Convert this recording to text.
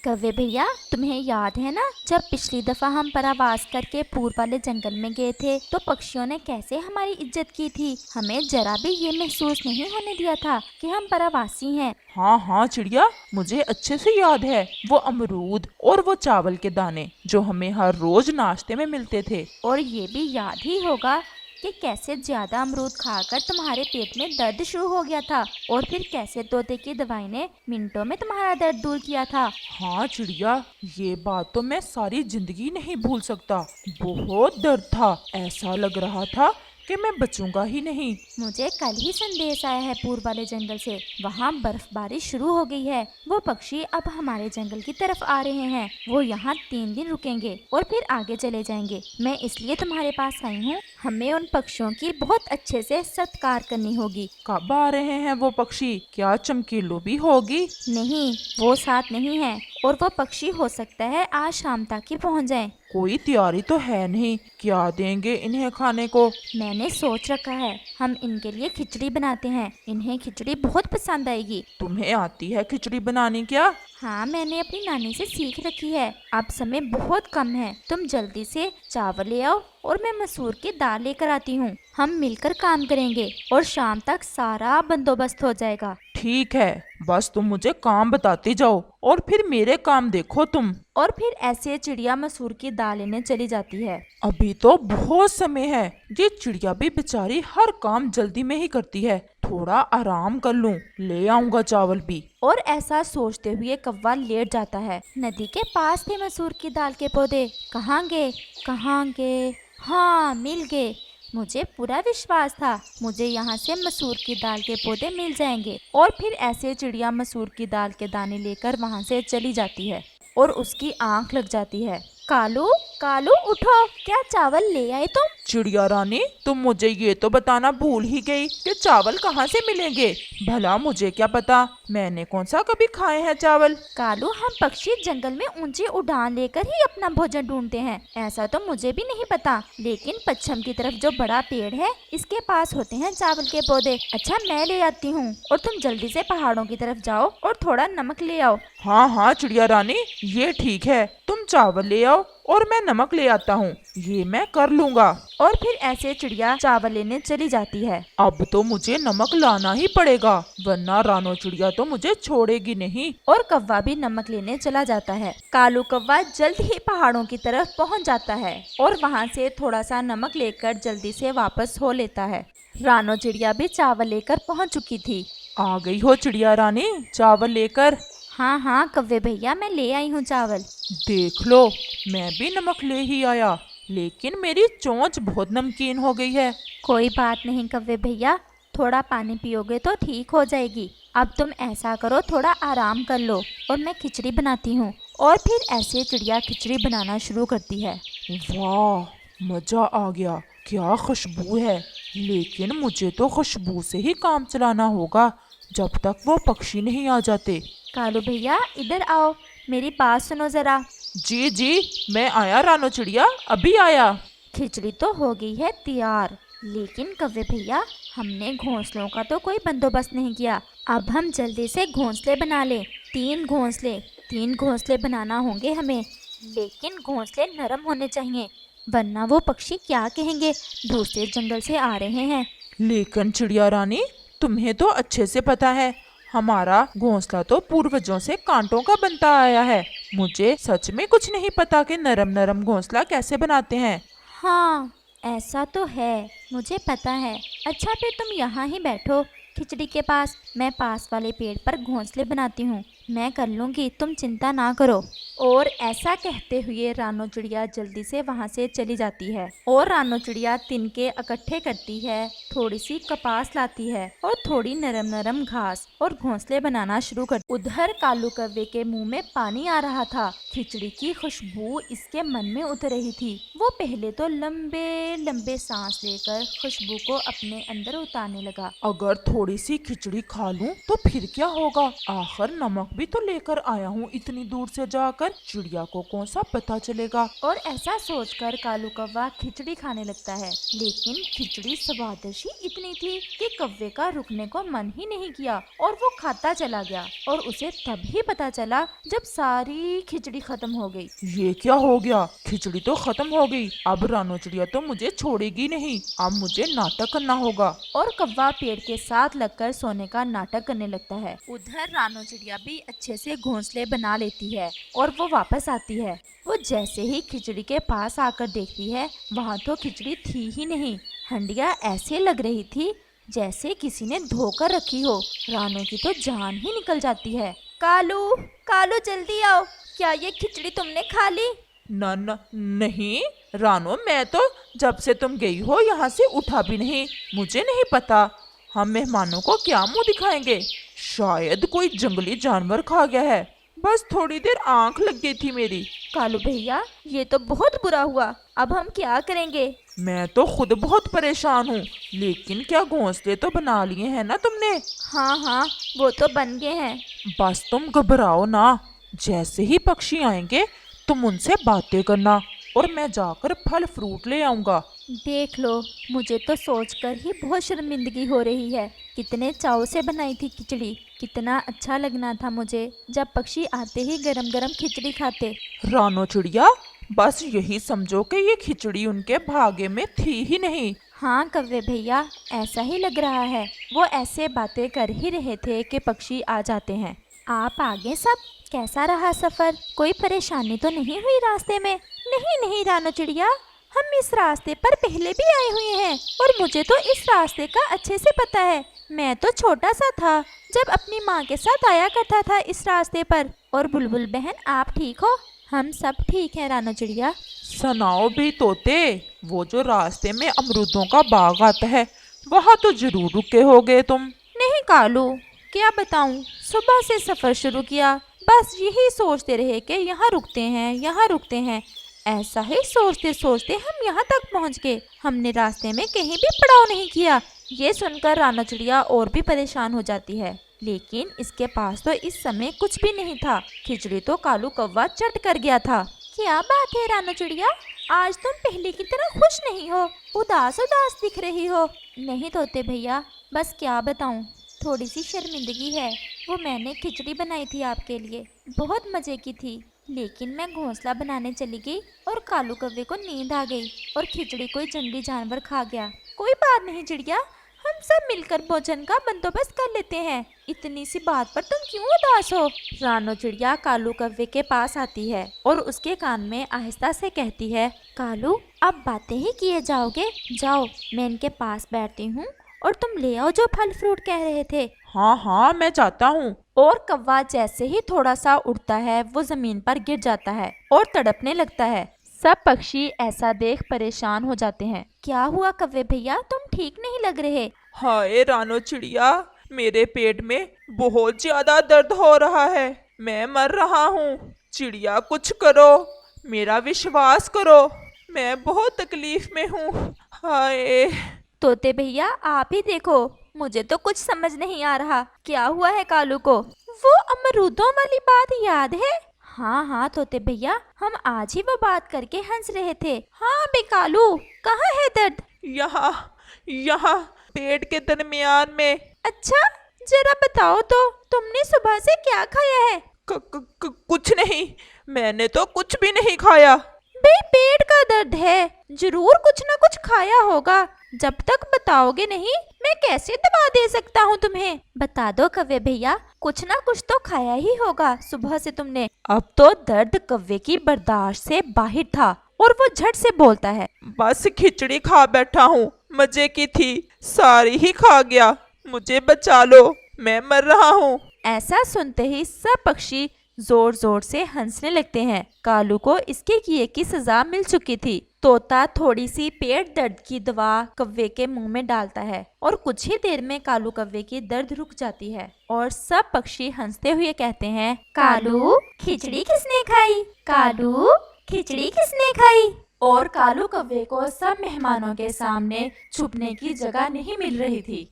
कव्वे भैया, तुम्हें याद है ना, जब पिछली दफा हम परावास करके पूर्व वाले जंगल में गए थे तो पक्षियों ने कैसे हमारी इज्जत की थी। हमें जरा भी ये महसूस नहीं होने दिया था कि हम परावासी हैं। हाँ हाँ चिड़िया, मुझे अच्छे से याद है वो अमरूद और वो चावल के दाने जो हमें हर रोज नाश्ते में मिलते थे। और ये भी याद ही होगा कि कैसे ज्यादा अमरूद खाकर तुम्हारे पेट में दर्द शुरू हो गया था और फिर कैसे तोते की दवाई ने मिनटों में तुम्हारा दर्द दूर किया था। हाँ चिड़िया, ये बात तो मैं सारी जिंदगी नहीं भूल सकता। बहुत दर्द था, ऐसा लग रहा था कि मैं बचूंगा ही नहीं। मुझे कल ही संदेश आया है पूर्व वाले जंगल से। वहाँ बर्फबारी शुरू हो गई है। वो पक्षी अब हमारे जंगल की तरफ आ रहे हैं। वो यहाँ 3 दिन रुकेंगे और फिर आगे चले जाएंगे। मैं इसलिए तुम्हारे पास आई हूँ। हमें उन पक्षियों की बहुत अच्छे से सत्कार करनी होगी। कब आ रहे हैं वो पक्षी? क्या चमकीलो भी होगी? नहीं, वो साथ नहीं है और वो पक्षी हो सकता है आज शाम तक ही पहुँच जाए। कोई तैयारी तो है नहीं, क्या देंगे इन्हें खाने को? मैंने सोच रखा है, हम इनके लिए खिचड़ी बनाते हैं। इन्हें खिचड़ी बहुत पसंद आएगी। तुम्हें आती है खिचड़ी बनानी क्या? हाँ, मैंने अपनी नानी से सीख रखी है। अब समय बहुत कम है, तुम जल्दी से चावल ले आओ और मैं मसूर की दाल लेकर आती हूँ। हम मिलकर काम करेंगे और शाम तक सारा बंदोबस्त हो जाएगा। ठीक है, बस तुम मुझे काम बताती जाओ और फिर मेरे काम देखो तुम। और फिर ऐसे चिड़िया मसूर की दाल लेने चली जाती है। अभी तो बहुत समय है, ये चिड़िया भी बेचारी हर काम जल्दी में ही करती है। थोड़ा आराम कर लूं, ले आऊंगा चावल भी। और ऐसा सोचते हुए कौवा लेट जाता है। नदी के पास थे मसूर की दाल के पौधे। कहाँ गए, कहाँ गए? हाँ, मिल गए। मुझे पूरा विश्वास था मुझे यहाँ से मसूर की दाल के पौधे मिल जाएंगे। और फिर ऐसे चिड़िया मसूर की दाल के दाने लेकर वहाँ से चली जाती है और उसकी आंख लग जाती है। कालू, कालू उठो, क्या चावल ले आए तुम? चिड़िया रानी, तुम मुझे ये तो बताना भूल ही गई कि चावल कहाँ से मिलेंगे। भला मुझे क्या पता, मैंने कौन सा कभी खाए हैं चावल। कालू, हम पक्षी जंगल में ऊंची उड़ान लेकर ही अपना भोजन ढूंढते हैं। ऐसा तो मुझे भी नहीं पता, लेकिन पश्चिम की तरफ जो बड़ा पेड़ है इसके पास होते हैं चावल के पौधे। अच्छा, मैं ले आती हूँ और तुम जल्दी से पहाड़ों की तरफ जाओ और थोड़ा नमक ले आओ। हाँ हाँ चिड़िया रानी, ये ठीक है, तुम चावल ले आओ और मैं नमक ले आता हूँ, ये मैं कर लूँगा। और फिर ऐसे चिड़िया चावल लेने चली जाती है। अब तो मुझे नमक लाना ही पड़ेगा, वरना रानो चिड़िया तो मुझे छोड़ेगी नहीं। और कौवा भी नमक लेने चला जाता है। कालू कौवा जल्द ही पहाड़ों की तरफ पहुंच जाता है और वहां से थोड़ा सा नमक लेकर जल्दी से वापस हो लेता है। रानो चिड़िया भी चावल लेकर पहुंच चुकी थी। आ गई हो चिड़िया रानी चावल लेकर? हाँ हाँ कव्वे भैया, मैं ले आई हूँ चावल। देख लो, मैं भी नमक ले ही आया, लेकिन मेरी चोंच बहुत नमकीन हो गई है। कोई बात नहीं कव्वे भैया, थोड़ा पानी पियोगे तो ठीक हो जाएगी। अब तुम ऐसा करो, थोड़ा आराम कर लो और मैं खिचड़ी बनाती हूँ। और फिर ऐसे चिड़िया खिचड़ी बनाना शुरू करती है। वाह, मजा आ गया, क्या खुशबू है। लेकिन मुझे तो खुशबू से ही काम चलाना होगा जब तक वो पक्षी नहीं आ जाते। कालू भैया, इधर आओ, मेरी बात सुनो जरा। जी जी, मैं आया रानो चिड़िया, अभी आया। खिचड़ी तो हो गई है तैयार, लेकिन कव्वे भैया, हमने घोंसलों का तो कोई बंदोबस्त नहीं किया। अब हम जल्दी से घोंसले बना ले। 3 घोंसले बनाना होंगे हमें, लेकिन घोंसले नरम होने चाहिए, वरना वो पक्षी क्या कहेंगे दूसरे जंगल से आ रहे हैं। लेकिन चिड़िया रानी, तुम्हें तो अच्छे से पता है हमारा घोंसला तो पूर्वजों से कांटों का बनता आया है। मुझे सच में कुछ नहीं पता कि नरम नरम घोंसला कैसे बनाते हैं। हाँ, ऐसा तो है, मुझे पता है। अच्छा, फिर तुम यहाँ ही बैठो खिचड़ी के पास, मैं पास वाले पेड़ पर घोंसले बनाती हूँ। मैं कर लूँगी, तुम चिंता ना करो। और ऐसा कहते हुए रानो चिड़िया जल्दी से वहाँ से चली जाती है। और रानो चिड़िया तिनके इकट्ठे करती है, थोड़ी सी कपास लाती है और थोड़ी नरम नरम घास और घोंसले बनाना शुरू कर। उधर कालू कव्वे के मुंह में पानी आ रहा था। खिचड़ी की खुशबू इसके मन में उतर रही थी। वो पहले तो लंबे लंबे सांस लेकर खुशबू को अपने अंदर उतारने लगा। अगर थोड़ी सी खिचड़ी खा लूं तो फिर क्या होगा, आखिर नमक भी तो लेकर आया हूँ इतनी दूर से जाकर, चिड़िया को कौन सा पता चलेगा। और ऐसा सोचकर कालू कौवा खिचड़ी खाने लगता है। लेकिन खिचड़ी स्वादिष्ट ही इतनी थी कि कौवे का रुकने को मन ही नहीं किया और वो खाता चला गया। और उसे तभी पता चला जब सारी खिचड़ी खत्म हो गई। ये क्या हो गया, खिचड़ी तो खत्म हो गई। अब रानो चिड़िया तो मुझे छोड़ेगी नहीं, अब मुझे नाटक करना होगा। और कौवा पेड़ के साथ लगकर सोने का नाटक करने लगता है। उधर रानो चिड़िया भी अच्छे से घोंसले बना लेती है और वो वापस आती है। वो जैसे ही खिचड़ी के पास आकर देखती है, वहाँ तो खिचड़ी थी ही नहीं। हंडिया ऐसे लग रही थी जैसे किसी ने धोकर रखी हो। रानो की तो जान ही निकल जाती है। कालू, कालू जल्दी आओ, क्या ये खिचड़ी तुमने खा ली? न नहीं रानो, मैं तो जब से तुम गई हो यहाँ से उठा भी नहीं। मुझे नहीं पता, हम मेहमानों को क्या मुंह दिखाएंगे। शायद कोई जंगली जानवर खा गया है, बस थोड़ी देर आंख लग गई थी मेरी। कालू भैया, ये तो बहुत बुरा हुआ, अब हम क्या करेंगे? मैं तो खुद बहुत परेशान हूँ, लेकिन क्या घोंसले तो बना लिए हैं ना तुमने? हाँ हाँ, वो तो बन गए हैं। बस तुम घबराओ ना, जैसे ही पक्षी आएंगे तुम उनसे बातें करना और मैं जाकर फल फ्रूट ले आऊंगा। देख लो, मुझे तो सोचकर ही बहुत शर्मिंदगी हो रही है। कितने चाव से बनाई थी खिचड़ी, कितना अच्छा लगना था मुझे जब पक्षी आते ही गरम गरम खिचड़ी खाते। रानो चिड़िया, बस यही समझो कि ये खिचड़ी उनके भाग्य में थी ही नहीं। हाँ कौवे भैया, ऐसा ही लग रहा है। वो ऐसे बातें कर ही रहे थे कि पक्षी आ जाते हैं। आप आगे सब, कैसा रहा सफर? कोई परेशानी तो नहीं हुई रास्ते में? नहीं नहीं रानो चिड़िया, हम इस रास्ते पर पहले भी आए हुए हैं और मुझे तो इस रास्ते का अच्छे से पता है। मैं तो छोटा सा था जब अपनी माँ के साथ आया करता था इस रास्ते पर। और बुलबुल बहन, आप ठीक हो? हम सब ठीक हैं रानो चिड़िया। सुनाओ भी तोते, वो जो रास्ते में अमरूदों का बाग आता है, वहाँ तो जरूर रुके होगे तुम। नहीं कालू, क्या बताऊं, सुबह से सफर शुरू किया, बस यही सोचते रहे कि यहाँ रुकते हैं, यहाँ रुकते हैं। ऐसा ही सोचते सोचते हम यहाँ तक पहुँच गए। हमने रास्ते में कहीं भी पड़ाव नहीं किया। ये सुनकर रानो चिड़िया और भी परेशान हो जाती है, लेकिन इसके पास तो इस समय कुछ भी नहीं था। खिचड़ी तो कालू कौवा चट कर गया था। क्या बात है रानो चिड़िया, आज तुम पहले की तरह खुश नहीं हो, उदास उदास दिख रही हो। नहीं तोते भैया, बस क्या बताऊं, थोड़ी सी शर्मिंदगी है। वो मैंने खिचड़ी बनाई थी आपके लिए, बहुत मज़े की थी, लेकिन मैं घोंसला बनाने चली गई और कालू कौवे को नींद आ गई और खिचड़ी कोई जंगली जानवर खा गया। कोई बात नहीं चिड़िया, हम सब मिलकर भोजन का बंदोबस्त कर लेते हैं। इतनी सी बात पर तुम क्यों उदास हो? रानो चिड़िया कालू कौवे के पास आती है और उसके कान में आहिस्ता से कहती है, कालू, अब बातें ही किए जाओगे? जाओ, मैं इनके पास बैठती हूँ और तुम ले आओ जो फल फ्रूट कह रहे थे। हाँ हाँ, मैं जाता हूँ। और कौवा जैसे ही थोड़ा सा उड़ता है, वो जमीन पर गिर जाता है और तड़पने लगता है। सब पक्षी ऐसा देख परेशान हो जाते हैं। क्या हुआ कौवे भैया, तुम ठीक नहीं लग रहे? हाय रानो चिड़िया, मेरे पेट में बहुत ज्यादा दर्द हो रहा है, मैं मर रहा हूँ। चिड़िया कुछ करो, मेरा विश्वास करो, मैं बहुत तकलीफ में हूँ। हाय। तोते भैया, आप ही देखो, मुझे तो कुछ समझ नहीं आ रहा, क्या हुआ है कालू को? वो अमरूदों वाली बात याद है? हाँ हाँ तोते भैया, हम आज ही वो बात करके हंस रहे थे। हाँ बे कालू, कहाँ है दर्द? यहाँ यहाँ पेट के दरमियान में। अच्छा, जरा बताओ तो, तुमने सुबह से क्या खाया है? कुछ नहीं, मैंने तो कुछ भी नहीं खाया। बे पेट का दर्द है, जरूर कुछ ना कुछ खाया होगा। जब तक बताओगे नहीं, मैं कैसे दवा दे सकता हूँ तुम्हें? बता दो कौवे भैया, कुछ ना कुछ तो खाया ही होगा सुबह से तुमने। अब तो दर्द कौवे की बर्दाश्त से बाहर था और वो झट से बोलता है, बस खिचड़ी खा बैठा हूँ, मजे की थी, सारी ही खा गया, मुझे बचा लो, मैं मर रहा हूँ। ऐसा सुनते ही सब पक्षी जोर जोर से हंसने लगते हैं। कालू को इसके किए की सजा मिल चुकी थी। तोता थोड़ी सी पेट दर्द की दवा कौवे के मुंह में डालता है और कुछ ही देर में कालू कौवे की दर्द रुक जाती है और सब पक्षी हंसते हुए कहते हैं, कालू, खिचड़ी किसने खाई? कालू, खिचड़ी किसने खाई? और कालू कौवे को सब मेहमानों के सामने छुपने की जगह नहीं मिल रही थी।